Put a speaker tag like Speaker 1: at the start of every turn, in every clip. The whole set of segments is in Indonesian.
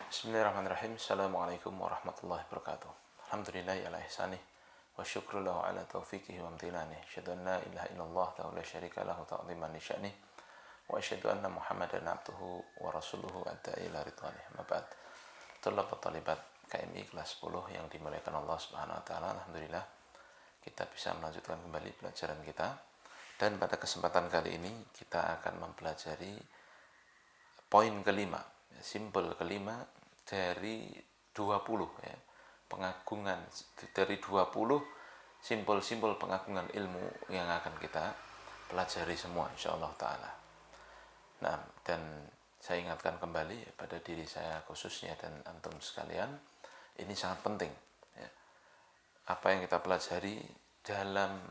Speaker 1: Bismillahirrahmanirrahim. Assalamualaikum warahmatullahi wabarakatuh. Alhamdulillahi ala ihsanih wa syukru lahu ala taufiqihi wa amtinani. Asyhadu an la ilaha illallah wa la syarika lahu ta'ziman li sya'nih. Wa asyhadu anna Muhammadan abduhu wa rasuluhu adda'i ila ridwanih. Ma ba'd. Thalab talibat KMI kelas 10 yang dimuliakan Allah Subhanahu wa taala. Alhamdulillah kita bisa melanjutkan kembali pelajaran kita. Dan pada kesempatan kali ini kita akan mempelajari poin kelima, simbol kelima dari 20 ya, pengagungan dari 20 simbol-simbol pengagungan ilmu yang akan kita pelajari semua insyaallah taala. Nah, dan saya ingatkan kembali pada diri saya khususnya dan antum sekalian, ini sangat penting ya. Apa yang kita pelajari dalam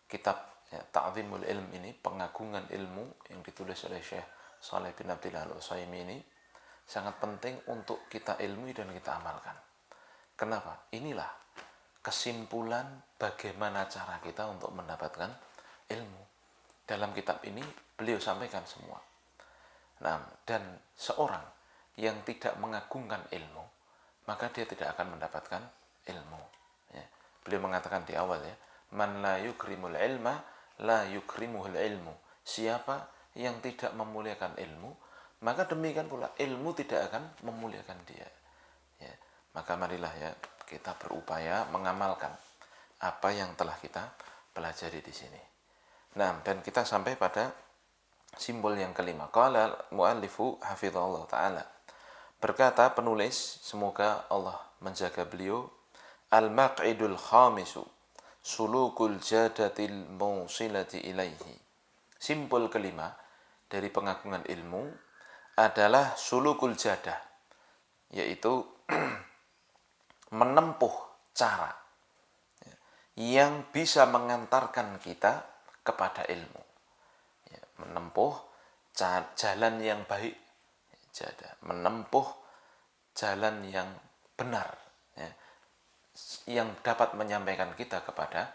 Speaker 1: kitab ya, Ta'zimul Ilm ini, pengagungan ilmu yang ditulis oleh Syekh Shalih bin Abdillah Al-Utsaimin ini sangat penting untuk kita ilmui dan kita amalkan. Kenapa? Inilah kesimpulan bagaimana cara kita untuk mendapatkan ilmu. Dalam kitab ini beliau sampaikan semua. Nah, dan seorang yang tidak mengagungkan ilmu, maka dia tidak akan mendapatkan ilmu. Ya. Beliau mengatakan di awal ya, man la yukrimul ilma la yukrimuhul ilmu. Siapa yang tidak memuliakan ilmu, maka demikian pula ilmu tidak akan memuliakan dia. Ya, maka marilah ya kita berupaya mengamalkan apa yang telah kita pelajari di sini. Nah, dan kita sampai pada simbol yang kelima. Qala muallifu hafizallahu taala. Berkata penulis, semoga Allah menjaga beliau, al-maq'idul khamisu sulukul jadatil mausilati ilaihi. Simbol kelima dari pengagungan ilmu adalah sulukul jadah, yaitu menempuh cara yang bisa mengantarkan kita kepada ilmu, ya, menempuh jalan yang baik, jadah, menempuh jalan yang benar, ya, yang dapat menyampaikan kita kepada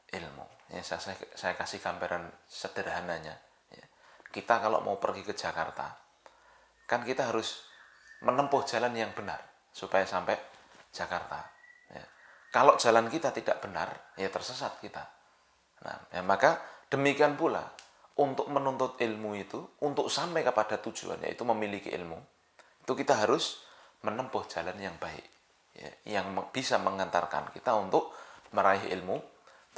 Speaker 1: ilmu. Ya, saya kasih gambaran sederhananya. Ya. Kita kalau mau pergi ke Jakarta, kan kita harus menempuh jalan yang benar supaya sampai Jakarta. Ya. Kalau jalan kita tidak benar, ya tersesat kita. Nah, ya maka demikian pula untuk menuntut ilmu itu, untuk sampai kepada tujuan, yaitu memiliki ilmu, itu kita harus menempuh jalan yang baik, ya, yang bisa mengantarkan kita untuk meraih ilmu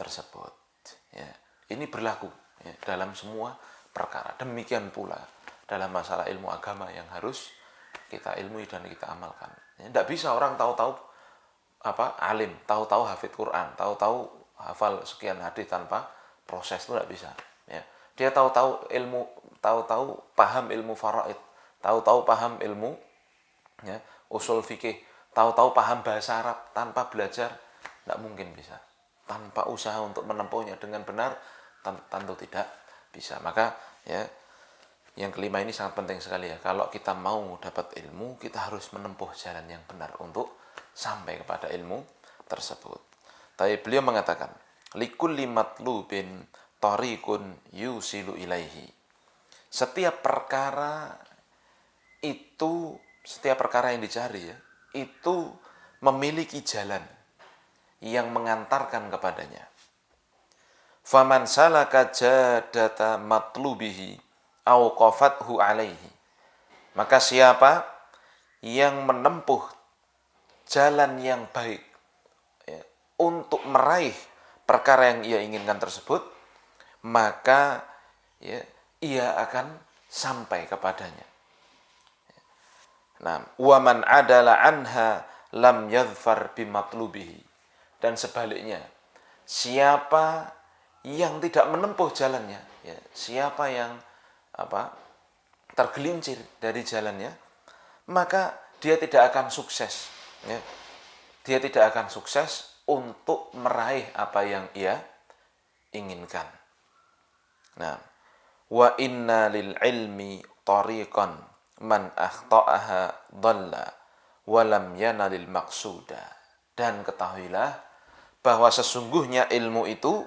Speaker 1: tersebut. Ya. Ini berlaku ya, dalam semua perkara. Demikian pula dalam masalah ilmu agama yang harus kita ilmui dan kita amalkan. Ya, tidak bisa orang tahu-tahu alim, tahu-tahu hafid Quran, tahu-tahu hafal sekian hadis tanpa proses, itu tidak bisa. Ya. Dia tahu-tahu ilmu, tahu-tahu paham ilmu faraid, tahu-tahu paham ilmu ya, usul fikih, tahu-tahu paham bahasa Arab tanpa belajar, tidak mungkin bisa. Tanpa usaha untuk menempuhnya dengan benar, tentu tidak bisa. Maka ya, yang kelima ini sangat penting sekali ya. Kalau kita mau dapat ilmu, kita harus menempuh jalan yang benar untuk sampai kepada ilmu tersebut. Tapi beliau mengatakan, likulli matlubin tariqun yusilu ilaihi. Setiap perkara itu, setiap perkara yang dicari ya, itu memiliki jalan yang mengantarkan kepadanya. Faman salaka jadata matlubihi auqafathu alaihi. Maka siapa yang menempuh jalan yang baik ya, untuk meraih perkara yang ia inginkan tersebut, maka ya, ia akan sampai kepadanya. Nah, waman adala anha lam yadhfar bimatlubihi. Dan sebaliknya, siapa yang tidak menempuh jalannya, ya, siapa yang tergelincir dari jalannya, maka dia tidak akan sukses. Ya. Dia tidak akan sukses untuk meraih apa yang ia inginkan. Nah, wa inna lil ilmi tariqan man akhta'aha dhalla wa lam yanalil maqsuda. Dan ketahuilah bahwa sesungguhnya ilmu itu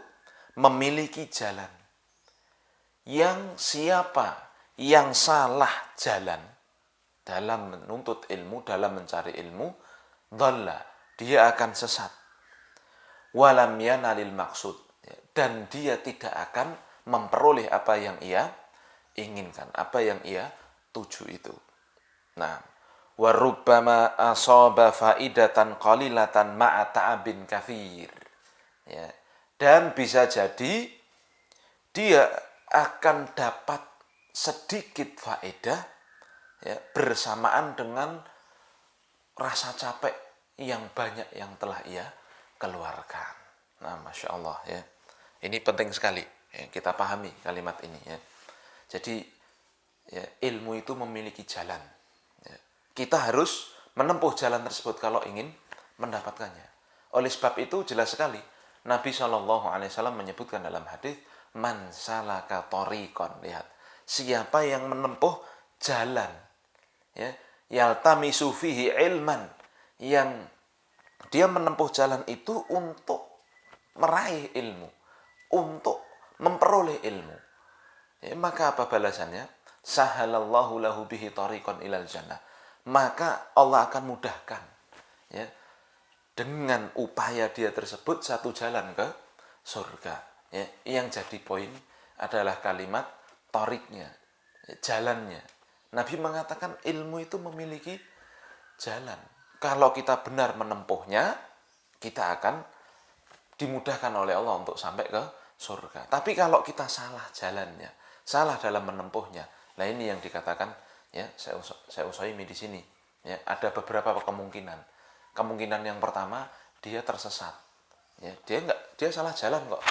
Speaker 1: memiliki jalan yang siapa yang salah jalan, dalam menuntut ilmu, dalam mencari ilmu, dhalla, dia akan sesat. Walam yanalil maksud, dan dia tidak akan memperoleh apa yang ia inginkan, apa yang ia tuju itu. Nah, warubbama asaba faidatan qalilatan ma'a ta'abin kathir. Ya. Dan bisa jadi dia akan dapat sedikit faedah ya, bersamaan dengan rasa capek yang banyak yang telah ia keluarkan. Nah, Masya Allah ya. Ini penting sekali ya, kita pahami kalimat ini ya. Jadi ya, ilmu itu memiliki jalan. Ya. Kita harus menempuh jalan tersebut kalau ingin mendapatkannya. Oleh sebab itu jelas sekali Nabi SAW menyebutkan dalam hadis, man salaka thoriqan, lihat, siapa yang menempuh jalan ya, yaltamisu fihi ilman, yang dia menempuh jalan itu untuk meraih ilmu, untuk memperoleh ilmu. Ya, maka apa balasannya? Sahalallahu lahu bihi thariqan ilal jannah. Maka Allah akan mudahkan ya, dengan upaya dia tersebut satu jalan ke surga. Ya, yang jadi poin adalah kalimat thariqnya, ya, jalannya. Nabi mengatakan ilmu itu memiliki jalan. Kalau kita benar menempuhnya, kita akan dimudahkan oleh Allah untuk sampai ke surga. Tapi kalau kita salah jalannya, salah dalam menempuhnya, nah ini yang dikatakan ya saya usahaimi di sini. Ya, ada beberapa kemungkinan. Kemungkinan yang pertama, dia tersesat. Ya, dia salah jalan kok.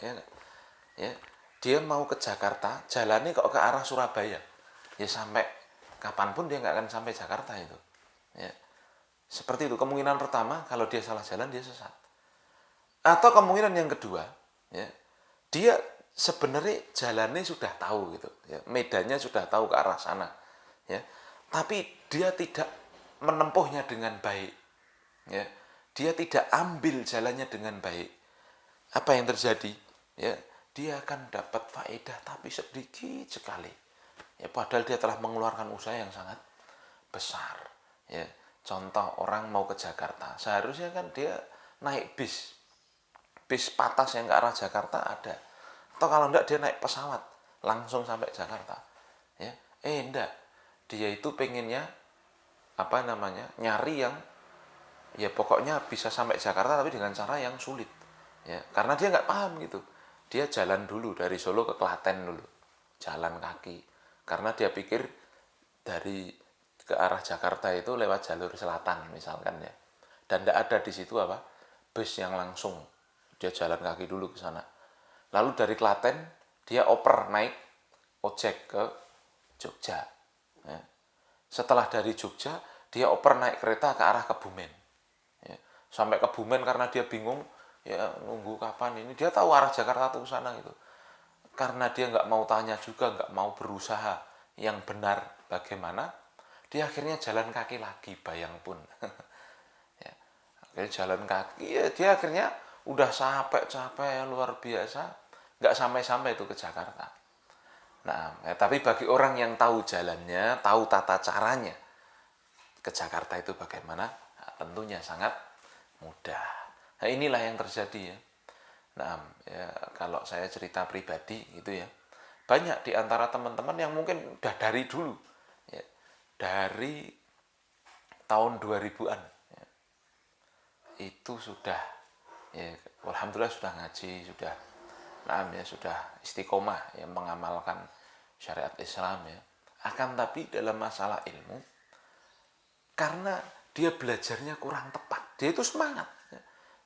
Speaker 1: Ya, dia mau ke Jakarta, jalannya kok ke arah Surabaya. Ya sampai kapanpun dia nggak akan sampai Jakarta itu. Ya, seperti itu kemungkinan pertama, kalau dia salah jalan dia sesat. Atau kemungkinan yang kedua, ya, dia sebenarnya jalannya sudah tahu gitu, ya, medannya sudah tahu ke arah sana, ya, tapi dia tidak menempuhnya dengan baik, ya, dia tidak ambil jalannya dengan baik. Apa yang terjadi? Ya, dia akan dapat faedah tapi sedikit sekali. Ya, padahal dia telah mengeluarkan usaha yang sangat besar. Ya, contoh orang mau ke Jakarta, seharusnya kan dia naik bis patas yang ke arah Jakarta ada. Atau kalau enggak dia naik pesawat langsung sampai Jakarta. Ya, enggak. Dia itu pengennya nyari yang ya pokoknya bisa sampai Jakarta tapi dengan cara yang sulit. Ya, karena dia nggak paham gitu. Dia jalan dulu dari Solo ke Klaten dulu. Jalan kaki. Karena dia pikir dari ke arah Jakarta itu lewat jalur selatan misalkan ya. Dan tidak ada di situ bus yang langsung. Dia jalan kaki dulu ke sana. Lalu dari Klaten dia oper naik ojek ke Jogja. Ya. Setelah dari Jogja dia oper naik kereta ke arah Kebumen. Ya. Sampai Kebumen karena dia bingung ya nunggu kapan ini. Dia tahu arah Jakarta tuh ke sana gitu. Karena dia nggak mau tanya juga, nggak mau berusaha yang benar bagaimana, dia akhirnya jalan kaki lagi, bayang pun. Ya. Akhirnya jalan kaki, ya dia akhirnya udah capek luar biasa, nggak sampai-sampai itu ke Jakarta. Nah, tapi bagi orang yang tahu jalannya, tahu tata caranya ke Jakarta itu bagaimana, nah, tentunya sangat mudah. Nah, inilah yang terjadi ya. Nah, ya, kalau saya cerita pribadi gitu ya, banyak di antara teman-teman yang mungkin udah dari dulu, ya, dari tahun 2000-an, ya, itu sudah, ya, alhamdulillah sudah ngaji, sudah, ya, sudah istiqomah ya, mengamalkan syariat Islam ya. Akan tapi dalam masalah ilmu, karena dia belajarnya kurang tepat, dia itu semangat.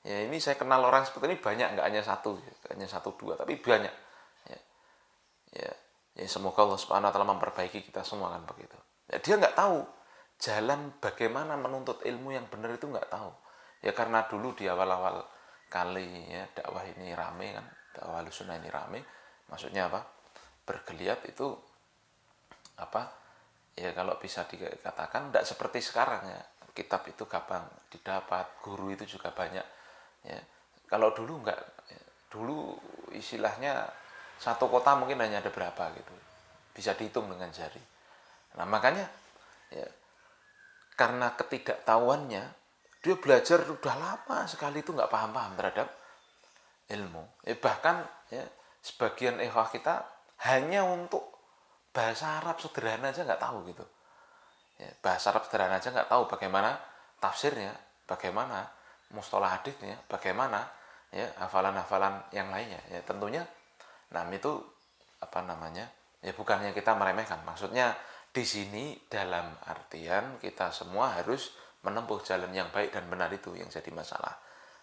Speaker 1: Ya, ini saya kenal orang seperti ini banyak, nggak hanya satu dua, tapi banyak. Ya, ya, ya semoga Allah Subhanahu Wa Taala memperbaiki kita semua kan begitu. Ya, dia nggak tahu jalan bagaimana menuntut ilmu yang benar itu nggak tahu. Ya karena dulu di awal-awal kali ya dakwah ini rame kan, dakwah Ahlussunnah ini rame. Maksudnya apa? Bergeliat itu apa? Ya kalau bisa dikatakan tidak seperti sekarang ya. Kitab itu gampang didapat, guru itu juga banyak. Ya, kalau dulu enggak, ya, dulu istilahnya satu kota mungkin hanya ada berapa gitu, bisa dihitung dengan jari. Nah makanya ya, karena ketidaktahuannya, dia belajar udah lama sekali itu nggak paham-paham terhadap ilmu. Bahkan ya, sebagian ikhwah kita hanya untuk bahasa Arab sederhana aja nggak tahu gitu. Ya, bahasa Arab sederhana aja nggak tahu bagaimana tafsirnya, bagaimana mustalah haditsnya, bagaimana ya hafalan-hafalan yang lainnya. Ya tentunya, nah itu apa namanya? Ya bukannya kita meremehkan, maksudnya di sini dalam artian kita semua harus menempuh jalan yang baik dan benar, itu yang jadi masalah.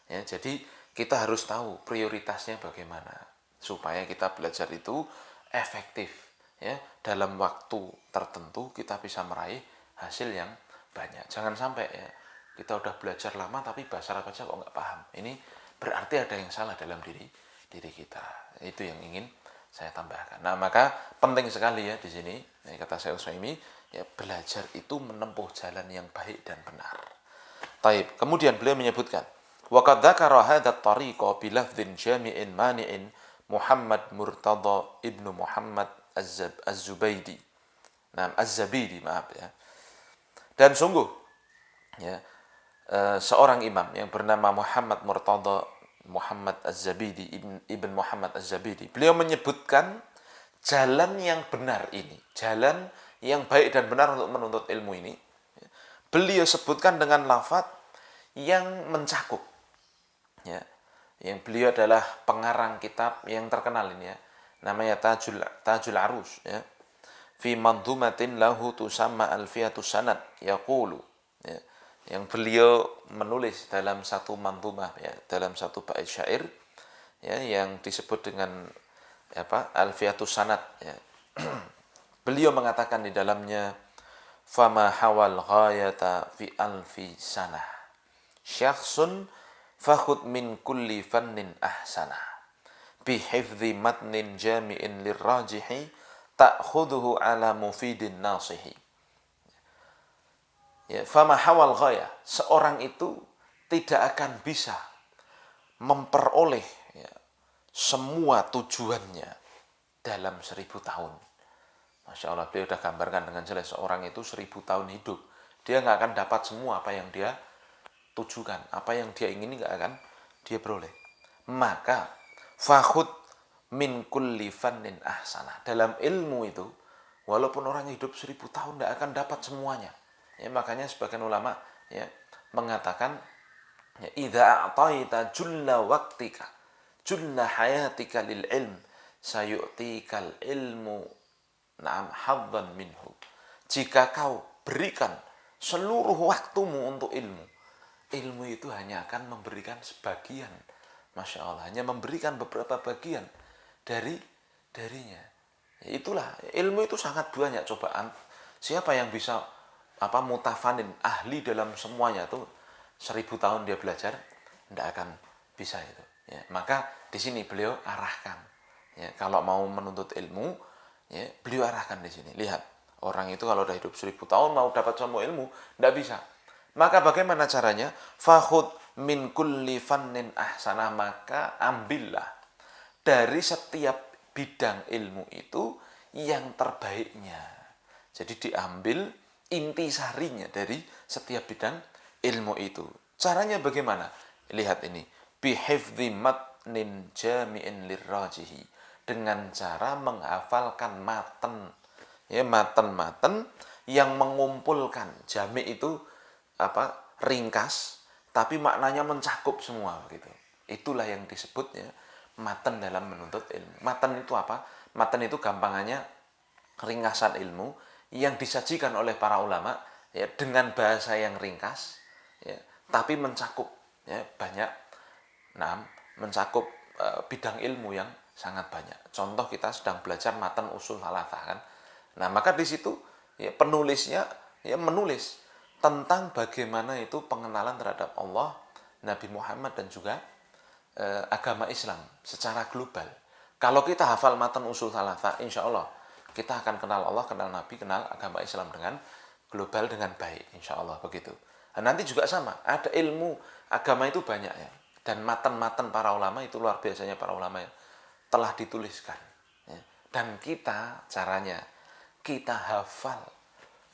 Speaker 1: Ya, jadi kita harus tahu prioritasnya bagaimana supaya kita belajar itu efektif. Ya, dalam waktu tertentu kita bisa meraih hasil yang banyak. Jangan sampai ya kita udah belajar lama tapi bahasa Arab aja kok nggak paham. Ini berarti ada yang salah dalam diri kita. Itu yang ingin saya tambahkan. Nah, maka penting sekali ya di sini, kata Syekh Utsaimin, ya belajar itu menempuh jalan yang baik dan benar. Taib. Kemudian beliau menyebutkan, wa qad dzakara hadha at-tariqa bi lafdhin jami'in mani'in Muhammad Murtada ibnu Muhammad Az-Zubaidi. Nah, Az-Zabidi, maaf ya. Dan sungguh ya, seorang imam yang bernama Muhammad Murtada Muhammad Az-Zabidi, Ibn Muhammad Az-Zabidi, beliau menyebutkan jalan yang benar ini, jalan yang baik dan benar untuk menuntut ilmu ini, beliau sebutkan dengan lafaz yang mencakup. Ya, yang beliau adalah pengarang kitab yang terkenal ini ya, namanya Tajul Arus ya. Fi mandhumatin lahu tusamma alfiyatus sanad yaqulu ya, yang beliau menulis dalam satu mandhumah ya, dalam satu bait syair ya, yang disebut dengan apa, alfiyatus sanad ya. Beliau mengatakan di dalamnya, fama hawal ghayata fi alfi sanah syakhsun fakhud min kulli fannin ahsana bihifdhi matnin jami'in lirrajihi ta'khudhuhu ala mufidin nasihi. Ya, fama hawal ghaya, seorang itu tidak akan bisa memperoleh ya, semua tujuannya dalam 1000 tahun. Masya Allah, beliau sudah gambarkan dengan jelas, seorang itu 1000 tahun hidup, dia nggak akan dapat semua apa yang dia tujukan, apa yang dia ingini nggak akan dia peroleh. Maka fakhud min kulli fannin ahsana, dalam ilmu itu walaupun orang hidup 1000 tahun tidak akan dapat semuanya ya, makanya sebagian ulama ya mengatakan ya, idza a'taita julla waqtika julla hayatika lil ilm sayu'tikal ilmu na'am haddan minhu. Jika kau berikan seluruh waktumu untuk ilmu, ilmu itu hanya akan memberikan sebagian, Masya Allah, hanya memberikan beberapa bagian darinya. Itulah, ilmu itu sangat banyak cobaan. Siapa yang bisa mutafanin, ahli dalam semuanya tuh 1000 tahun dia belajar, tidak akan bisa itu. Ya, maka di sini beliau arahkan. Ya, kalau mau menuntut ilmu, ya, beliau arahkan di sini. Lihat, orang itu kalau udah hidup 1000 tahun mau dapat semua ilmu, tidak bisa. Maka bagaimana caranya? Fakhud min kulli fannin ahsanah, maka ambillah dari setiap bidang ilmu itu yang terbaiknya. Jadi diambil intisarinya dari setiap bidang ilmu itu. Caranya bagaimana? Lihat ini. Bihifdhi matnin jami'in lirrajihi. Dengan cara menghafalkan matan. Ya, matan-matan yang mengumpulkan. Jami' itu ringkas, tapi maknanya mencakup semua gitu. Itulah yang disebutnya matan dalam menuntut ilmu. Matan itu apa? Matan itu gampangannya ringkasan ilmu yang disajikan oleh para ulama ya, dengan bahasa yang ringkas ya, tapi mencakup ya, banyak, mencakup bidang ilmu yang sangat banyak. Contoh, kita sedang belajar matan usul thalathah kan. Nah, maka di situ ya, penulisnya ya menulis tentang bagaimana itu pengenalan terhadap Allah, Nabi Muhammad, dan juga agama Islam secara global. Kalau kita hafal matan usul thalathah, insya Allah kita akan kenal Allah, kenal Nabi, kenal agama Islam dengan global, dengan baik, insya Allah begitu. Nah, nanti juga sama, ada ilmu agama itu banyak ya, dan matan-matan para ulama itu luar biasanya, para ulama ya, telah dituliskan ya. Dan kita caranya, kita hafal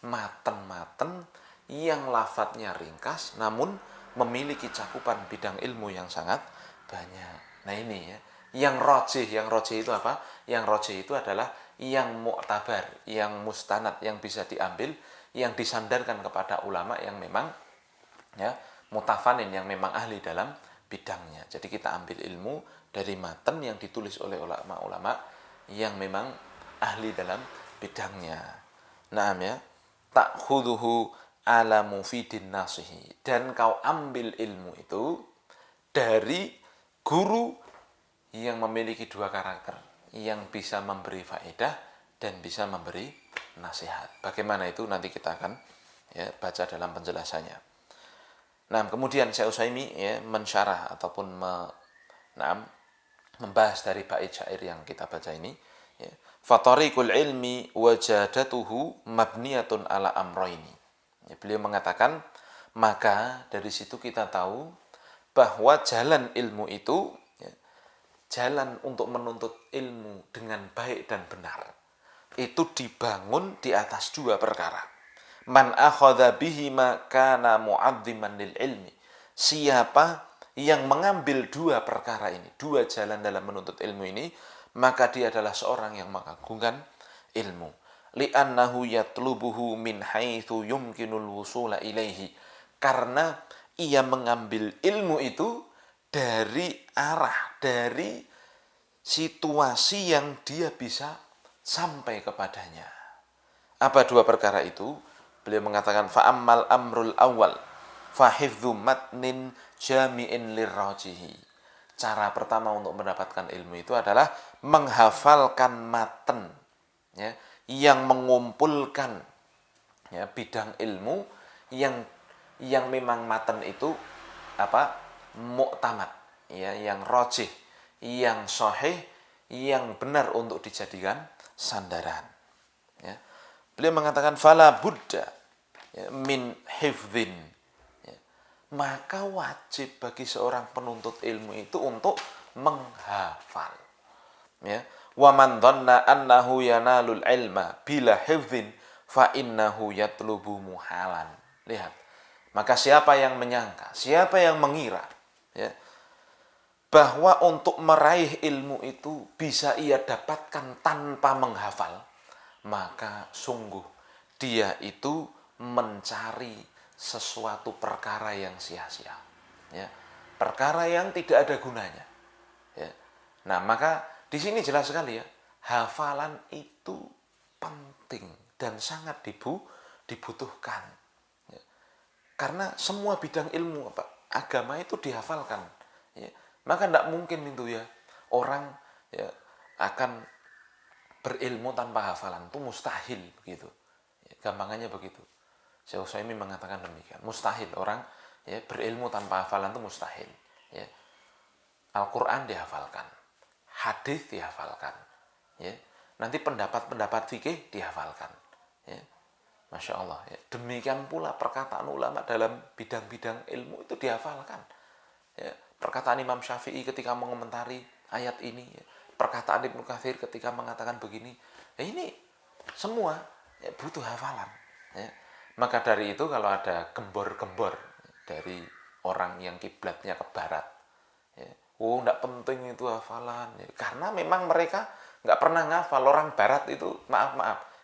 Speaker 1: matan-matan yang lafadznya ringkas namun memiliki cakupan bidang ilmu yang sangat banyak. Nah ini ya, yang rojih itu apa? Yang rojih itu adalah yang mu'tabar, yang mustanad, yang bisa diambil, yang disandarkan kepada ulama yang memang ya mutafanin, yang memang ahli dalam bidangnya. Jadi kita ambil ilmu dari matan yang ditulis oleh ulama-ulama yang memang ahli dalam bidangnya. Naam ya, ta'khuduhu ala mufidin nasihi, dan kau ambil ilmu itu dari guru yang memiliki dua karakter, yang bisa memberi faedah dan bisa memberi nasihat. Bagaimana itu nanti kita akan ya baca dalam penjelasannya. Nah, kemudian Syekh Utsaimin ya mensyarah ataupun membahas dari bait syair yang kita baca ini ya. Fatariqul ilmi wajadatuhu mabniyatun ala amroini. Ya, beliau mengatakan, maka dari situ kita tahu bahwa jalan ilmu itu ya, jalan untuk menuntut ilmu dengan baik dan benar itu dibangun di atas dua perkara. Man akhadha bihi ma kana mu'azziman lil ilmi. Siapa yang mengambil dua perkara ini, dua jalan dalam menuntut ilmu ini, maka dia adalah seorang yang mengagungkan ilmu. Li'annahu yatlubuhu min haitsu yumkinul wusula ilaihi. Karena ia mengambil ilmu itu dari arah, dari situasi yang dia bisa sampai kepadanya. Apa dua perkara itu? Beliau mengatakan fa'ammal amrul awal fahifdzu matnin jami'in lirrajihi. Cara pertama untuk mendapatkan ilmu itu adalah menghafalkan matan ya, yang mengumpulkan ya, bidang ilmu yang memang matan itu apa? Muktamad ya, yang rajih, yang sahih, yang benar untuk dijadikan sandaran ya. Beliau mengatakan fala buddha ya, min hifdzin ya. Maka wajib bagi seorang penuntut ilmu itu untuk menghafal ya. Wa man dhanna annahu yanalul ilma bila hifdzin fa innahu yatlubu muhalan. Lihat, maka siapa yang menyangka, siapa yang mengira ya, bahwa untuk meraih ilmu itu bisa ia dapatkan tanpa menghafal, maka sungguh dia itu mencari sesuatu perkara yang sia-sia ya, perkara yang tidak ada gunanya ya. Nah, maka di sini jelas sekali ya, hafalan itu penting dan sangat dibutuhkan ya. Karena semua bidang ilmu agama itu dihafalkan ya. Maka tidak mungkin itu ya orang ya akan berilmu tanpa hafalan, itu mustahil begitu ya, gampangannya begitu. Syekh Utsaimin mengatakan demikian, mustahil orang ya berilmu tanpa hafalan, itu mustahil ya. Al-Quran dihafalkan, hadis dihafalkan ya, nanti pendapat-pendapat fikih dihafalkan ya. Masya Allah ya. Demikian pula perkataan ulama dalam bidang-bidang ilmu itu dihafalkan ya. Perkataan Imam Syafi'i ketika mengomentari ayat ini ya. Perkataan Ibnu Katsir ketika mengatakan begini ya, ini semua ya, butuh hafalan ya. Maka dari itu kalau ada gembor-gembor dari orang yang kiblatnya ke barat ya, oh enggak penting itu hafalan ya. Karena memang mereka enggak pernah ngafal. Orang barat itu maaf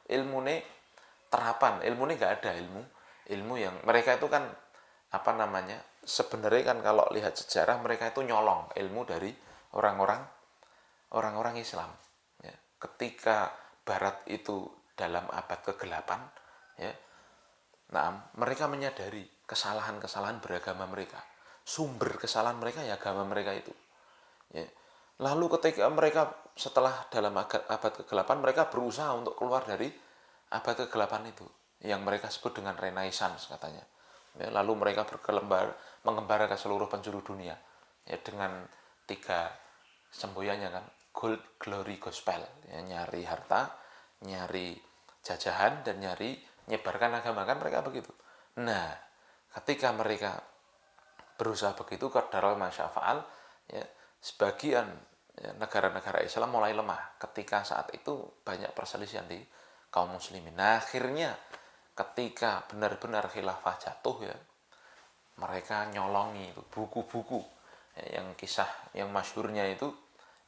Speaker 1: ilmune terapan, ilmune enggak ada ilmu yang mereka itu kan apa namanya, sebenarnya kan kalau lihat sejarah mereka itu nyolong ilmu dari orang-orang Islam ya. Ketika barat itu dalam abad ke-8 ya, nah mereka menyadari kesalahan-kesalahan beragama mereka, sumber kesalahan mereka ya agama mereka itu ya. Lalu ketika mereka setelah dalam abad ke-8 mereka berusaha untuk keluar dari abad ke-8 itu yang mereka sebut dengan Renaissance katanya ya. Lalu mereka mengembara ke seluruh penjuru dunia ya, dengan 3 semboyannya kan, gold, glory, gospel ya, nyari harta, nyari jajahan, dan nyari nyebarkan agama, kan mereka begitu. Nah, ketika mereka berusaha begitu, qadarul masyafa'al ya, sebagian ya, negara-negara Islam mulai lemah ketika saat itu banyak perselisihan di kaum muslimin. Nah, akhirnya ketika benar-benar khilafah jatuh ya, mereka nyolongi itu buku-buku ya, yang kisah yang masyhurnya itu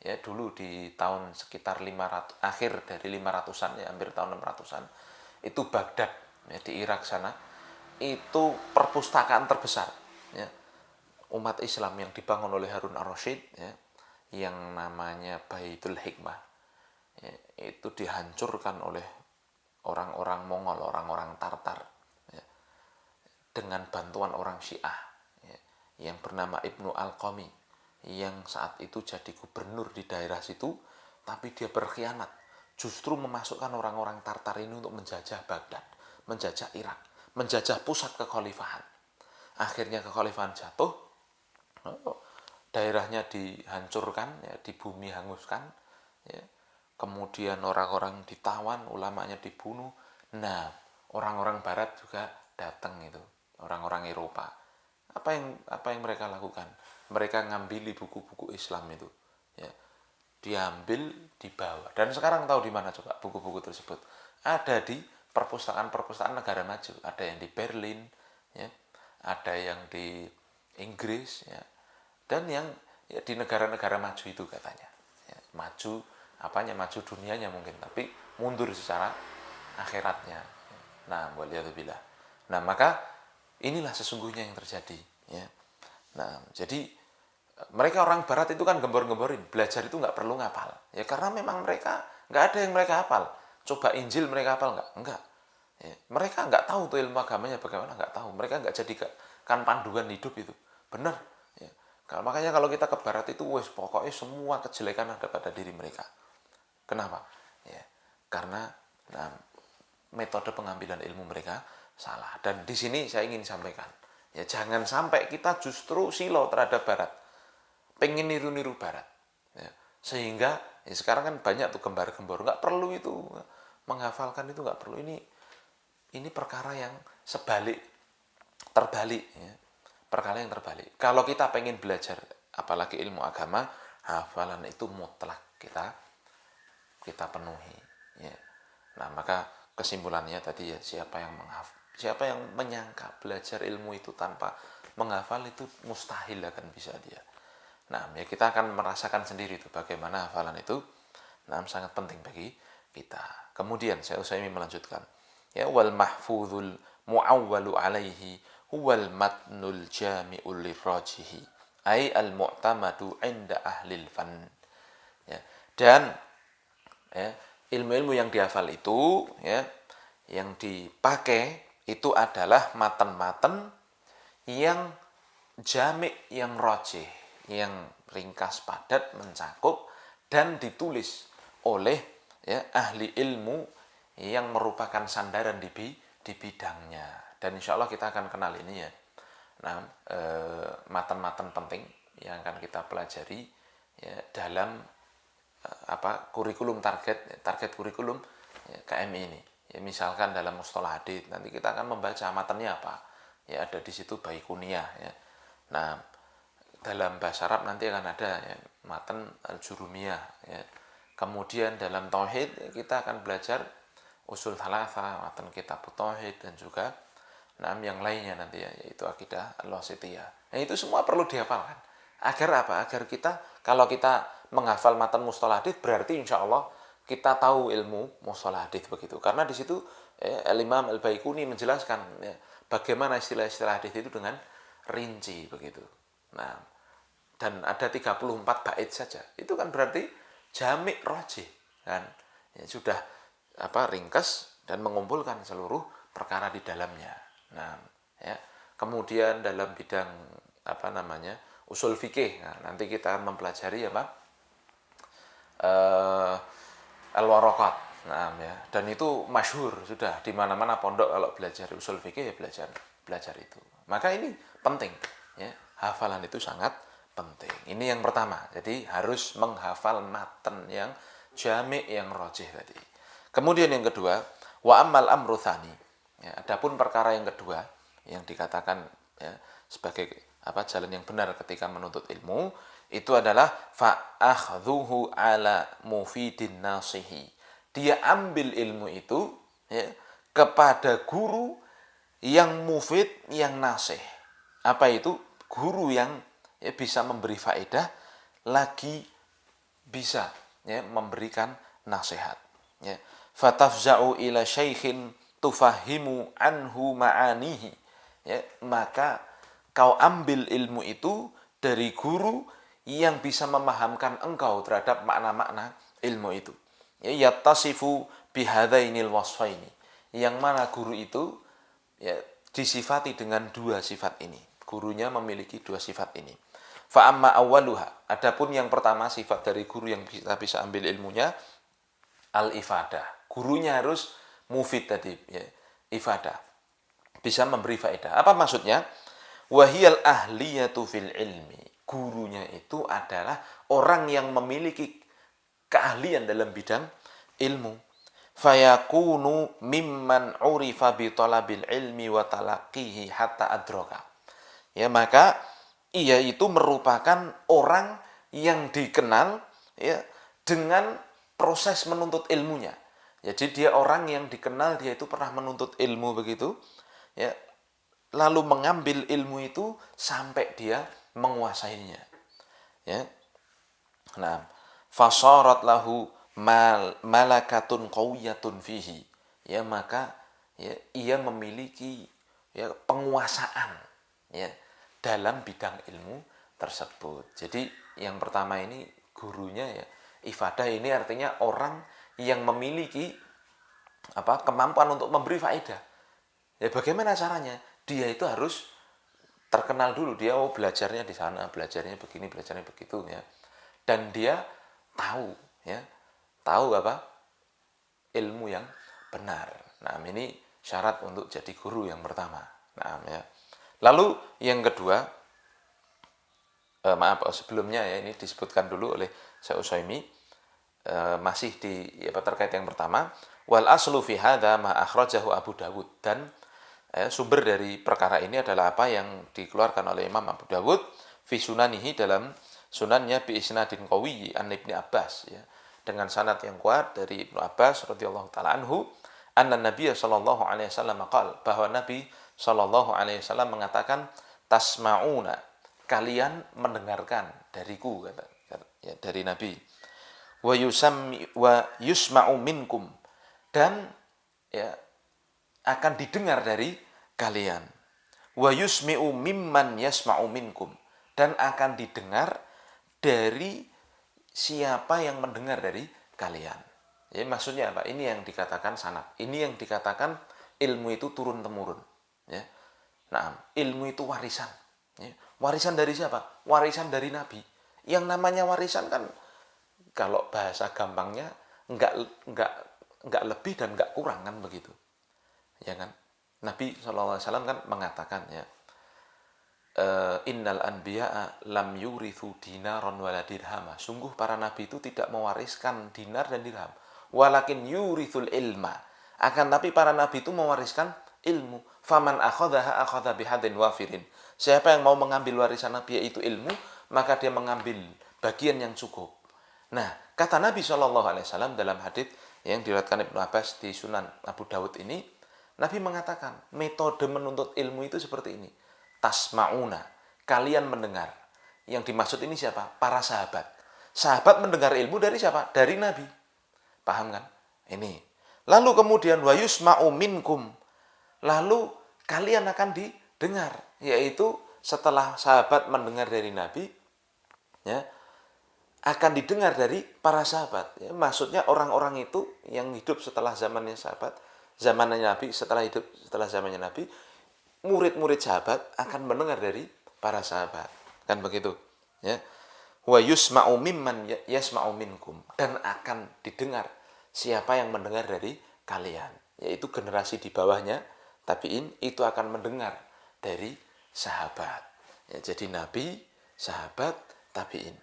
Speaker 1: ya dulu di tahun sekitar 500 akhir dari 500-an ya, hampir tahun 600-an itu Baghdad ya, di Irak sana itu perpustakaan terbesar ya, umat Islam yang dibangun oleh Harun ar-Rasyid ya, yang namanya Baitul Hikmah ya, itu dihancurkan oleh orang-orang Mongol, orang-orang Tartar ya, dengan bantuan orang Syiah ya, yang bernama Ibnu Al-Qami yang saat itu jadi gubernur di daerah situ, tapi dia berkhianat, justru memasukkan orang-orang Tartar ini untuk menjajah Baghdad, menjajah Irak, menjajah pusat kekhalifahan. Akhirnya kekhalifahan jatuh, daerahnya dihancurkan, ya, di bumi hanguskan, ya. Kemudian orang-orang ditawan, ulamanya dibunuh. Nah, orang-orang Barat juga datang itu, orang-orang Eropa. Apa yang mereka lakukan? Mereka ngambil buku-buku Islam itu, ya, diambil, dibawa. Dan sekarang tahu di mana coba buku-buku tersebut? Ada di perpustakaan-perpustakaan negara maju. Ada yang di Berlin, ya, ada yang di Inggris, ya, dan yang ya, di negara-negara maju itu katanya. Ya, maju maju dunianya mungkin, tapi mundur secara akhiratnya. Nah, waliyadzubillah. Nah, maka inilah sesungguhnya yang terjadi ya. Nah, jadi mereka orang Barat itu kan gembor-gemborin, belajar itu nggak perlu ngapal ya, karena memang mereka nggak ada yang mereka hafal. Coba Injil mereka hafal nggak ya, mereka nggak tahu tuh ilmu agamanya bagaimana, nggak tahu, mereka nggak jadikan panduan hidup itu, benar ya. Makanya kalau kita ke Barat itu wes pokoknya semua kejelekan ada pada diri mereka. Kenapa ya? Karena metode pengambilan ilmu mereka salah. Dan di sini saya ingin sampaikan ya, jangan sampai kita justru silau terhadap Barat, pengen niru-niru Barat ya. Sehingga ya sekarang kan banyak tuh gembar-gembor, nggak perlu itu menghafalkan, itu nggak perlu. Ini perkara yang terbalik ya. Perkara yang terbalik. Kalau kita pengen belajar apalagi ilmu agama, hafalan itu mutlak kita penuhi ya. Nah, maka kesimpulannya tadi ya, siapa yang menyangka belajar ilmu itu tanpa menghafal itu mustahil akan bisa dia. Nah, ya kita akan merasakan sendiri itu bagaimana hafalan itu sangat penting bagi kita. Kemudian saya Utsaimin melanjutkan ya, wal mahfuzul muawwalu alaihi huwal matnul jami'ul lirajihi ay al mu'tamadu inda ahlil fan ya. Dan ya, ilmu-ilmu yang dihafal itu ya, yang dipakai itu adalah matan-matan yang jami', yang rajih, yang ringkas padat, mencakup dan ditulis oleh ya, ahli ilmu yang merupakan sandaran di bidangnya. Dan insya Allah kita akan kenal ini ya. Nah, matan-matan penting yang akan kita pelajari ya, dalam kurikulum target kurikulum ya, KMI ini ya. Misalkan dalam mustalah hadits nanti kita akan membaca matanya apa ya, ada di situ Baikuniyah ya. Nah, dalam bahasa Arab nanti akan ada ya, matan al-jurumiyah ya. Kemudian dalam tauhid kita akan belajar usul thalatha, matan kitab tauhid, dan juga yang lainnya nanti ya, yaitu akidah al-wasithiyah. Nah, itu semua perlu dihafalkan. Agar apa? Agar kita, kalau kita menghafal matan mustalah hadits, berarti insya Allah kita tahu ilmu mustalah hadits begitu. Karena di situ Al-Imam Al-Baiquni menjelaskan ya, bagaimana istilah-istilah hadits itu dengan rinci begitu. Nah, dan ada 34 bait saja. Itu kan berarti jami' rajih kan. Ya, sudah ringkas dan mengumpulkan seluruh perkara di dalamnya. Nah, ya. Kemudian dalam bidang usul fikih. Nah, nanti kita akan mempelajari al-waraqat. Nah, ya. Dan itu masyhur sudah di mana-mana pondok kalau belajar usul fikih ya belajar itu. Maka ini penting ya. Hafalan itu sangat penting. Ini yang pertama. Jadi harus menghafal matan yang jami', yang rajih tadi. Kemudian yang kedua, wa ammal amru tsani. Ya, adapun perkara yang kedua yang dikatakan ya, sebagai jalan yang benar ketika menuntut ilmu itu adalah fa'akhdhuhu ala mufidin nasihi. Dia ambil ilmu itu ya, kepada guru yang mufid, yang nasih. Apa itu? Guru yang bisa memberi faedah, lagi bisa memberikan nasihat. Fatafza'u ila syaikhin tufahimu anhu ma'anihi. Maka kau ambil ilmu itu dari guru yang bisa memahamkan engkau terhadap makna-makna ilmu itu. Yattasifu bihadainil wasfaini. Yang mana guru itu disifati dengan dua sifat ini. Gurunya memiliki dua sifat ini. Fa amma awwaluha, adapun yang pertama sifat dari guru yang kita bisa ambil ilmunya, al-ifadah. Gurunya harus mufid tadi, ifadah. Bisa memberi faedah. Apa maksudnya? Wahiyal ahliyatu fil ilmi. Gurunya itu adalah orang yang memiliki keahlian dalam bidang ilmu. Fayakunu mimman urifa bi talabil ilmi wa talaqihi hatta adraka. Maka ia itu merupakan orang yang dikenal dengan proses menuntut ilmunya. Jadi dia orang yang dikenal dia itu pernah menuntut ilmu begitu, lalu mengambil ilmu itu sampai dia menguasainya. Nah, fasarat lahu malakatun qawiyatun fihi. Maka ia memiliki penguasaan dalam bidang ilmu tersebut. Jadi yang pertama ini gurunya ifadah ini artinya orang yang memiliki kemampuan untuk memberi faedah. Bagaimana caranya? Dia itu harus terkenal dulu. Dia belajarnya di sana, belajarnya begini, belajarnya begitu Dan dia tahu tahu ilmu yang benar. Nah, ini syarat untuk jadi guru yang pertama. Nah, Lalu yang kedua, sebelumnya ini disebutkan dulu oleh Syekh Utsaimin, masih terkait yang pertama, wal aslu fi hadza ma akhrajahu Abu Dawud, dan sumber dari perkara ini adalah apa yang dikeluarkan oleh Imam Abu Dawud fi sunanihi, dalam sunannya bi isnadin qawi an Ibnu Abbas, dengan sanad yang kuat dari Ibnu Abbas radhiyallahu taala anhu, anna Nabiy sallallahu alaihi wasallam qala, bahwa Nabi sallallahu alaihi wasallam mengatakan, tasma'una, kalian mendengarkan dariku, dari Nabi, wa yusma'u minkum, dan akan didengar dari kalian, wa yusmi'u mimman yasma'u minkum, dan akan didengar dari siapa yang mendengar dari kalian. Maksudnya apa? Ini yang dikatakan sanad. Ini yang dikatakan ilmu itu turun temurun. Nah, ilmu itu warisan. Warisan dari siapa? Warisan dari Nabi. Yang namanya warisan kan, kalau bahasa gampangnya, enggak lebih dan enggak kurang kan begitu. Kan? Nabi SAW kan mengatakan innal anbiya'a lam yurithu dinaron wala dirhama. Sungguh para nabi itu tidak mewariskan dinar dan dirham. Walakin yurithul ilma. Akan tapi para nabi itu mewariskan ilmu. Faman akhadhaha akhadha bihadin wafirin. Siapa yang mau mengambil warisan Nabi yaitu ilmu, maka dia mengambil bagian yang cukup. Nah, kata Nabi SAW dalam hadits yang diriwayatkan Ibnu Abbas di Sunan Abu Dawud ini, Nabi mengatakan metode menuntut ilmu itu seperti ini. Tasma'una, kalian mendengar. Yang dimaksud ini siapa? Para sahabat. Sahabat mendengar ilmu dari siapa? Dari Nabi. Paham kan? Ini. Lalu kemudian wa yusma'u minkum. Lalu kalian akan didengar, yaitu setelah sahabat mendengar dari Nabi, akan didengar dari para sahabat. Maksudnya orang-orang itu yang hidup setelah zamannya sahabat, zamannya Nabi, setelah zamannya Nabi, murid-murid sahabat akan mendengar dari para sahabat. Kan begitu. Wa yusma'u mimman yasma'u minkum, dan akan didengar siapa yang mendengar dari kalian, yaitu generasi di bawahnya tabi'in itu akan mendengar dari sahabat. Jadi Nabi, sahabat, tabi'in.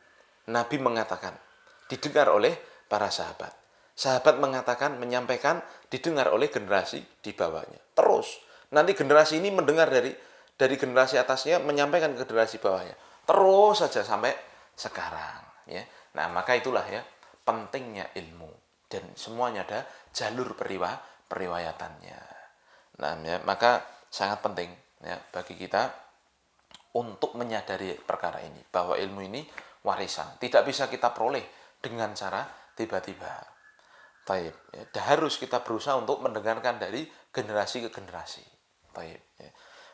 Speaker 1: Nabi mengatakan didengar oleh para sahabat. Sahabat mengatakan, menyampaikan, didengar oleh generasi di bawahnya. Terus nanti generasi ini mendengar dari generasi atasnya, menyampaikan ke generasi bawahnya. Terus saja sampai sekarang. Nah, maka itulah pentingnya ilmu, dan semuanya ada jalur periwayatannya. Nah, ya, maka sangat penting ya bagi kita untuk menyadari perkara ini, bahwa ilmu ini warisan, tidak bisa kita peroleh dengan cara tiba-tiba. Taib, ya, harus kita berusaha untuk mendengarkan dari generasi ke generasi. Taib, ya.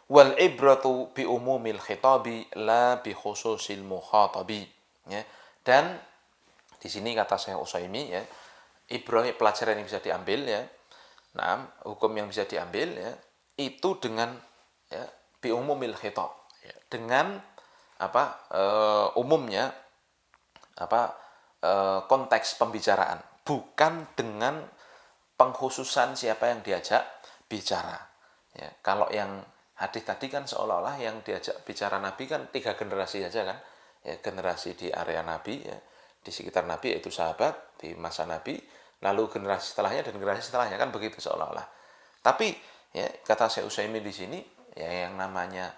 Speaker 1: Wal ibratu bi umumil khitabi la bi khususil mukhatabi. Ya. Dan di sini kata Syekh Utsaimin, ya, ibrah, pelajaran yang bisa diambil, ya. Nah, hukum yang bisa diambil, ya, itu dengan, ya, bi umumil khitab, ya, dengan apa umumnya apa konteks pembicaraan, bukan dengan pengkhususan siapa yang diajak bicara. Ya, kalau yang hadis tadi kan seolah-olah yang diajak bicara Nabi kan 3 generasi saja kan, ya, generasi di area Nabi, ya, di sekitar Nabi, yaitu sahabat di masa Nabi, lalu generasi setelahnya dan generasi setelahnya, kan begitu seolah-olah. Tapi, ya, kata Syekh Utsaimin di sini, ya, yang namanya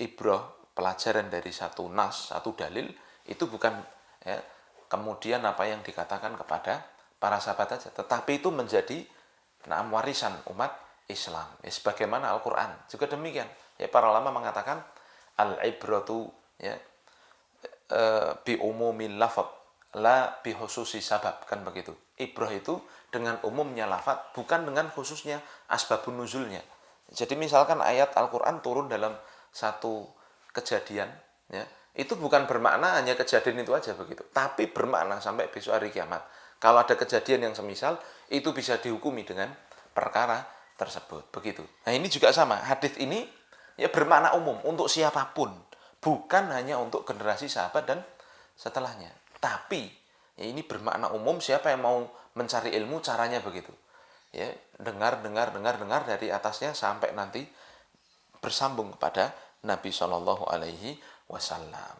Speaker 1: ibrah, pelajaran dari satu nas, satu dalil, itu bukan, ya, kemudian apa yang dikatakan kepada para sahabat saja, tetapi itu menjadi warisan umat Islam. Ya, sebagaimana Al-Quran juga demikian. Ya, para ulama mengatakan al-ibratu, ya, bi umumil lafaz la bi khususi sabab, kan begitu. Ibrah itu dengan umumnya lafaz, bukan dengan khususnya asbabun nuzulnya. Jadi misalkan ayat Al-Quran turun dalam satu kejadian, ya, itu bukan bermakna hanya kejadian itu aja begitu, tapi bermakna sampai besok hari kiamat. Kalau ada kejadian yang semisal, itu bisa dihukumi dengan perkara tersebut, begitu. Nah, ini juga sama, hadis ini, ya, bermakna umum untuk siapapun, bukan hanya untuk generasi sahabat dan setelahnya. Tapi, ya, ini bermakna umum, siapa yang mau mencari ilmu, caranya begitu. Ya, dengar dari atasnya sampai nanti bersambung kepada Nabi Shallallahu Alaihi Wasallam.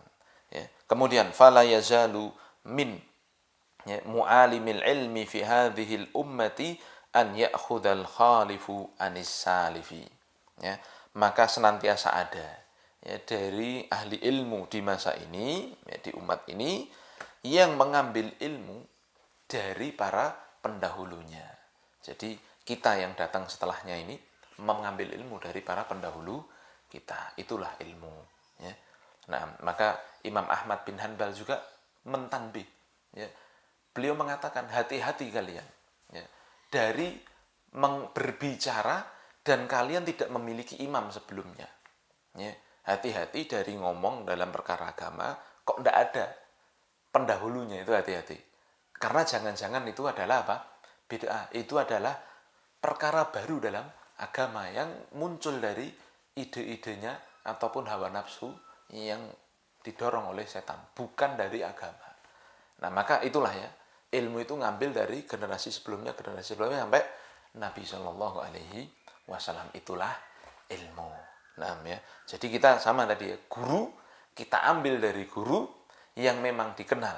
Speaker 1: Ya. Kemudian fala yazalu min, ya, mu'alimil ilmi fi hadhil ummati an ya'khudhal khalifu anis salifi. Ya. Maka senantiasa ada, ya, dari ahli ilmu di masa ini, ya, di umat ini, yang mengambil ilmu dari para pendahulunya. Jadi kita yang datang setelahnya ini mengambil ilmu dari para pendahulu kita. Itulah ilmu, ya. Nah, maka Imam Ahmad bin Hanbal juga mentanbih, ya. Beliau mengatakan hati-hati kalian, ya, dari berbicara dan kalian tidak memiliki imam sebelumnya. Ya, hati-hati dari ngomong dalam perkara agama kok tidak ada pendahulunya, itu hati-hati. Karena jangan-jangan itu adalah apa? Bid'ah. Itu adalah perkara baru dalam agama yang muncul dari ide-idenya ataupun hawa nafsu yang didorong oleh setan, bukan dari agama. Nah, maka itulah, ya, ilmu itu ngambil dari generasi sebelumnya sampai Nabi Shallallahu Alaihi Wasallam. Itulah ilmu. Nah, ya, jadi kita sama tadi, ya, guru kita ambil dari guru yang memang dikenal,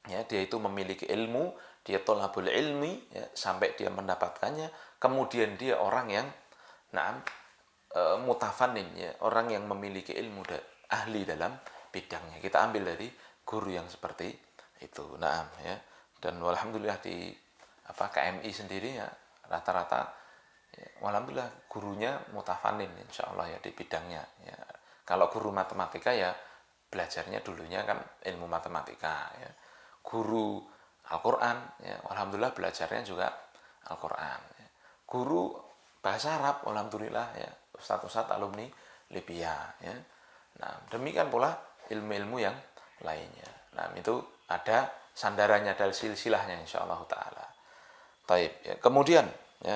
Speaker 1: ya, dia itu memiliki ilmu, dia tolabul ilmi, ya, sampai dia mendapatkannya, kemudian dia orang yang mutafanin, ya, orang yang memiliki ilmu, ahli dalam bidangnya. Kita ambil dari guru yang seperti itu. Nah, ya, dan alhamdulillah di KMI sendiri, ya, rata-rata, ya, alhamdulillah gurunya mutafanin, insyaallah, ya, di bidangnya, ya. Kalau guru matematika, ya, belajarnya dulunya kan ilmu matematika, ya. Guru Al-Quran, ya, alhamdulillah belajarnya juga Al-Quran, ya. Guru bahasa Arab, alhamdulillah, ya, ustadz-ustadz alumni Libya, ya. Nah, demikian pula ilmu-ilmu yang lainnya. Nah, itu ada sandarannya, ada silsilahnya, insyaallah taala. Taib, ya. Kemudian, ya,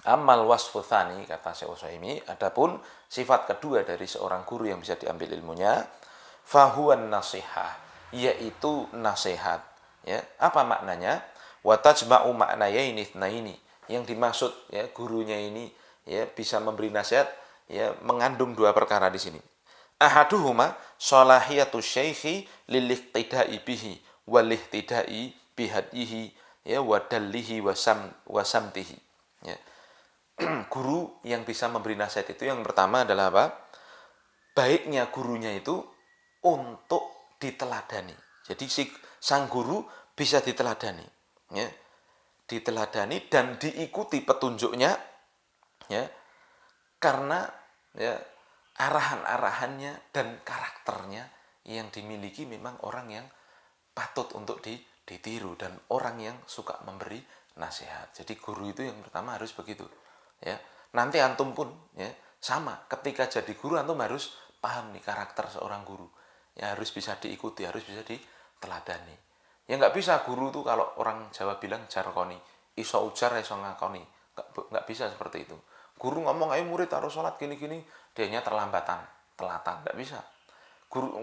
Speaker 1: amal wasfu tsani, kata Syekh Utsaimin, adapun sifat kedua dari seorang guru yang bisa diambil ilmunya, fahuwan nasihah, yaitu nasihat, ya. Apa maknanya? Wa tajma'u ma'nayaini tsnaini, yang dimaksud, ya, gurunya ini, ya, bisa memberi nasihat, ya, mengandung dua perkara di sini. Ahaduhuma salahiyatu syaikhi lil iqtida'i bihi wal ihtidai bihadihi, ya, wa dallihi wa samtihi, ya. Guru yang bisa memberi nasihat itu yang pertama adalah apa? Baiknya gurunya itu untuk diteladani. Jadi sang guru bisa diteladani, ya. diteladani dan diikuti petunjuknya, ya, karena ya arahan-arahannya dan karakternya yang dimiliki memang orang yang patut untuk ditiru dan orang yang suka memberi nasihat. Jadi guru itu yang pertama harus begitu, ya. Nanti antum pun ya sama, ketika jadi guru antum harus paham nih karakter seorang guru, ya harus bisa diikuti, harus bisa diteladani. Ya nggak bisa guru tuh, kalau orang Jawa bilang jarkoni, iso ujar iso ngakoni, nggak bisa seperti itu. Guru ngomong ayo murid harus sholat gini-gini, dianya telatan, nggak bisa.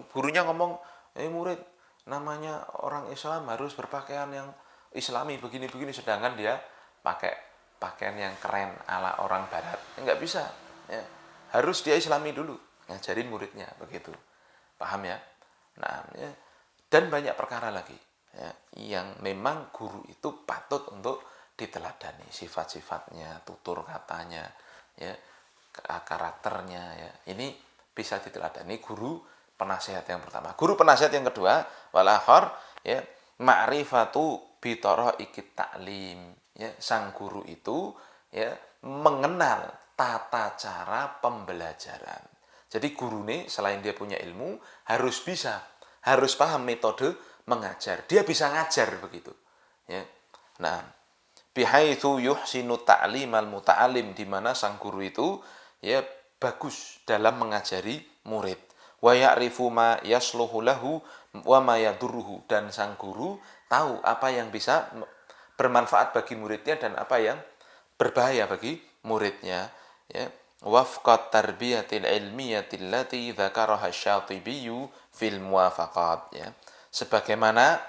Speaker 1: Gurunya ngomong murid namanya orang Islam harus berpakaian yang Islami begini-begini, sedangkan dia pakai pakaian yang keren ala orang Barat, nggak bisa, ya. Harus dia Islami dulu, ngajarin muridnya begitu, paham ya. Nah, ya. Dan banyak perkara lagi, ya, yang memang guru itu patut untuk diteladani, sifat-sifatnya, tutur katanya, ya, karakternya, ya. Ini bisa diteladani guru penasihat yang pertama. Guru penasihat yang kedua, wal akhar, ya, ma'rifatu bitaraikit ta'lim, ya, sang guru itu ya mengenal tata cara pembelajaran. Jadi guru ini selain dia punya ilmu, harus paham metode mengajar. Dia bisa ngajar begitu, ya. Nah, bihaitsu yuhsinu ta'limal muta'allim, di mana sang guru itu ya bagus dalam mengajari murid. Wa ya'rifu ma yasluhu lahu wa ma yadurruhu, dan sang guru tahu apa yang bisa bermanfaat bagi muridnya dan apa yang berbahaya bagi muridnya, ya. Wafqat tarbiyatil ilmiyatil lati dzakaraha Syatibiyyu fil muwafaqat, ya. Sebagaimana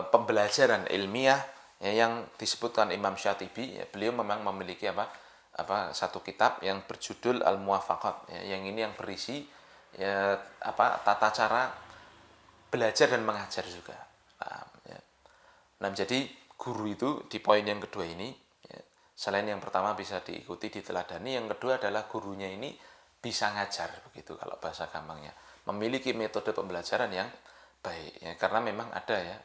Speaker 1: pembelajaran ilmiah, ya, yang disebutkan Imam Syatibi, ya, beliau memang memiliki satu kitab yang berjudul Al-Muwafaqat, ya, yang ini yang berisi ya tata cara belajar dan mengajar juga. Ya. Nah, jadi guru itu di poin yang kedua ini, ya, selain yang pertama bisa diikuti, diteladani, yang kedua adalah gurunya ini bisa ngajar begitu kalau bahasa gampangnya, memiliki metode pembelajaran yang baik, ya, karena memang ada ya,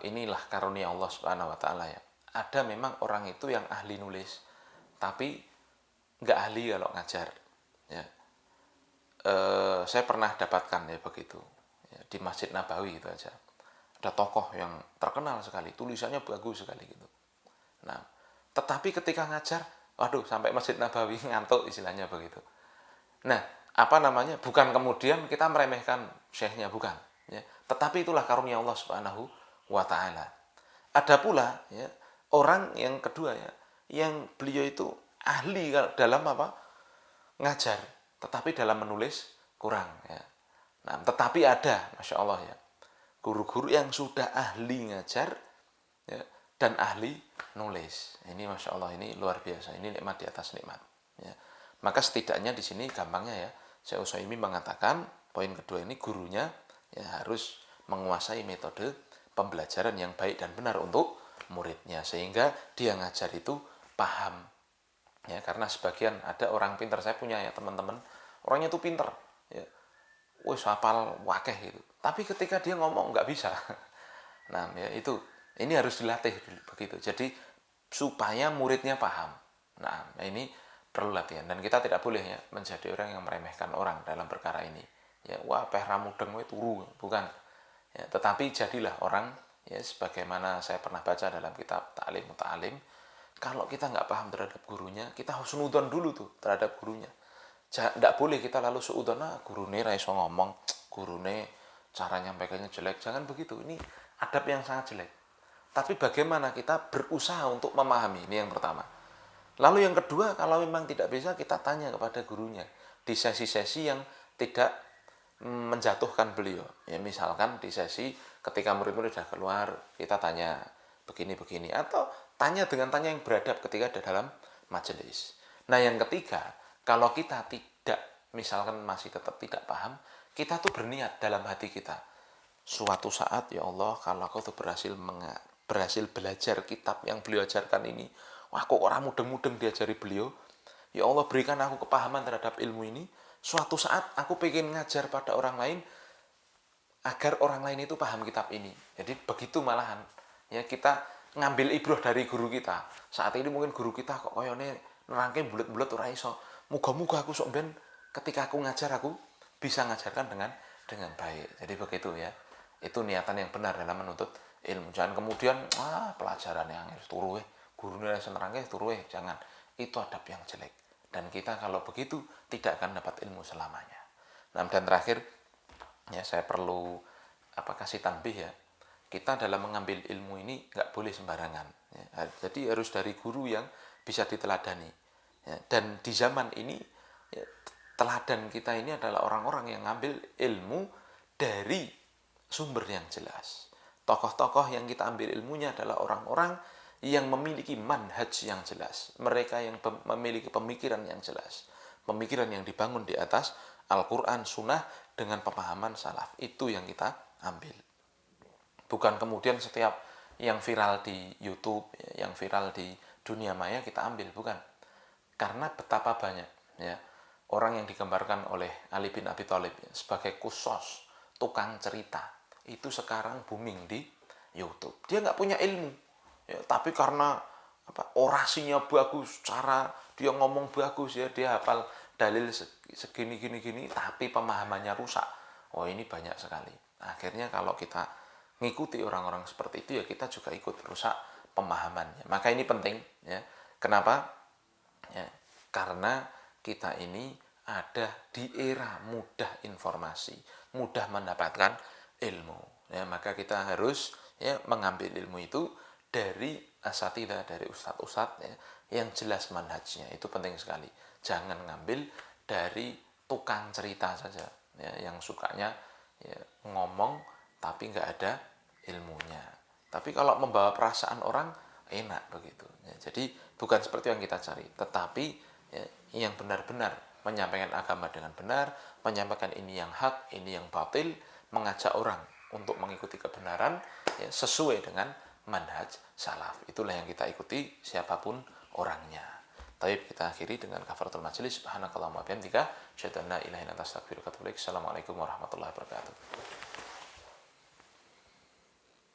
Speaker 1: inilah karunia Allah Subhanahu wa taala, ya. Ada memang orang itu yang ahli nulis tapi nggak ahli kalau ngajar, ya. Saya pernah dapatkan ya begitu, ya, di Masjid Nabawi gitu aja. Ada tokoh yang terkenal sekali, tulisannya bagus sekali gitu. Nah, tetapi ketika ngajar, waduh, sampai Masjid Nabawi ngantuk istilahnya begitu. Nah, bukan kemudian kita meremehkan syekhnya, bukan, ya. Tetapi itulah karunia Allah Subhanahu wa taala. Ada pula ya orang yang kedua, ya, yang beliau itu ahli dalam ngajar, tetapi dalam menulis kurang, ya. Nah, tetapi ada, masya Allah, ya, guru-guru yang sudah ahli ngajar, ya, dan ahli nulis. Ini masya Allah, ini luar biasa, ini nikmat di atas nikmat, ya. Maka setidaknya di sini gampangnya ya, Syekh Utsaimin mengatakan poin kedua ini gurunya ya harus menguasai metode pembelajaran yang baik dan benar untuk muridnya, sehingga dia ngajar itu paham, ya. Karena sebagian ada orang pintar, saya punya ya teman-teman, orangnya tuh pintar, ya, wis hafal wakeh gitu, tapi ketika dia ngomong nggak bisa. Nah, ya itu, ini harus dilatih begitu, jadi supaya muridnya paham. Nah, ini perlu latihan, dan kita tidak boleh ya menjadi orang yang meremehkan orang dalam perkara ini, ya. Wah, peh ramudeng we turu, bukan, ya, tetapi jadilah orang, ya, sebagaimana saya pernah baca dalam kitab Ta'lim Muta'alim, kalau kita nggak paham terhadap gurunya, kita harus nudon dulu tuh terhadap gurunya. Nggak boleh kita lalu seudon, gurune ra iso ngomong, gurune cara nyampaikannya jelek. Jangan begitu, ini adab yang sangat jelek. Tapi bagaimana kita berusaha untuk memahami, ini yang pertama. Lalu yang kedua, kalau memang tidak bisa, kita tanya kepada gurunya di sesi-sesi yang tidak menjatuhkan beliau, ya. Misalkan di sesi ketika murid-murid sudah keluar, kita tanya begini-begini, atau tanya dengan tanya yang beradab ketika ada dalam majelis. Nah, yang ketiga, kalau kita tidak, misalkan masih tetap tidak paham, kita tuh berniat dalam hati kita, suatu saat ya Allah, kalau aku tuh berhasil belajar kitab yang beliau ajarkan ini, wah kok orang mudeng-mudeng diajari beliau, ya Allah berikan aku kepahaman terhadap ilmu ini, suatu saat aku pengen ngajar pada orang lain agar orang lain itu paham kitab ini. Jadi begitu malahan, Ya, kita ngambil ibroh dari guru kita. Saat ini mungkin guru kita kok koyone nerangke bulet-bulet ora iso. Muga-muga aku sok ben ketika aku ngajar aku bisa ngajarkan dengan baik. Jadi begitu ya. Itu niatan yang benar dalam menuntut ilmu. Jangan kemudian pelajaran yang harus turu gurunya nerangke turu jangan. Itu adab yang jelek. Dan kita kalau begitu tidak akan dapat ilmu selamanya. Nah, dan terakhir ya saya perlu kasih tanbih ya. Kita dalam mengambil ilmu ini nggak boleh sembarangan. Ya. Jadi harus dari guru yang bisa diteladani. Ya. Dan di zaman ini ya, teladan kita ini adalah orang-orang yang ngambil ilmu dari sumber yang jelas. Tokoh-tokoh yang kita ambil ilmunya adalah orang-orang yang memiliki manhaj yang jelas. Mereka yang memiliki pemikiran yang jelas. Pemikiran yang dibangun di atas Al-Quran, Sunnah dengan pemahaman salaf. Itu yang kita ambil. Bukan kemudian setiap yang viral di YouTube, yang viral di dunia maya kita ambil. Bukan. Karena betapa banyak ya orang yang digambarkan oleh Ali bin Abi Thalib sebagai kusos, tukang cerita. Itu sekarang booming di YouTube. Dia nggak punya ilmu. Ya, tapi karena orasinya bagus, cara dia ngomong bagus ya, dia hafal dalil segini gini tapi pemahamannya rusak. Oh, ini banyak sekali. Akhirnya kalau kita ngikuti orang-orang seperti itu ya kita juga ikut rusak pemahamannya. Maka ini penting ya. Kenapa? Ya, karena kita ini ada di era mudah informasi, mudah mendapatkan ilmu. Ya, maka kita harus ya mengambil ilmu itu dari asatidzah, dari ustadz-ustadz ya, yang jelas manhajnya. Itu penting sekali. Jangan ngambil dari tukang cerita saja ya, yang sukanya ya, ngomong tapi nggak ada ilmunya. Tapi kalau membawa perasaan orang enak begitu ya. Jadi bukan seperti yang kita cari, tetapi ya, yang benar-benar menyampaikan agama dengan benar, menyampaikan ini yang hak, ini yang batil, mengajak orang untuk mengikuti kebenaran ya, sesuai dengan manhaj salaf. Itulah yang kita ikuti siapapun orangnya. Taib, kita akhiri dengan kafaratul majelis. Subhanakallahumma bihamdika asyhadu an la ilaha illa anta astaghfiruka wa atubu ilaik. Assalamualaikum warahmatullahi wabarakatuh.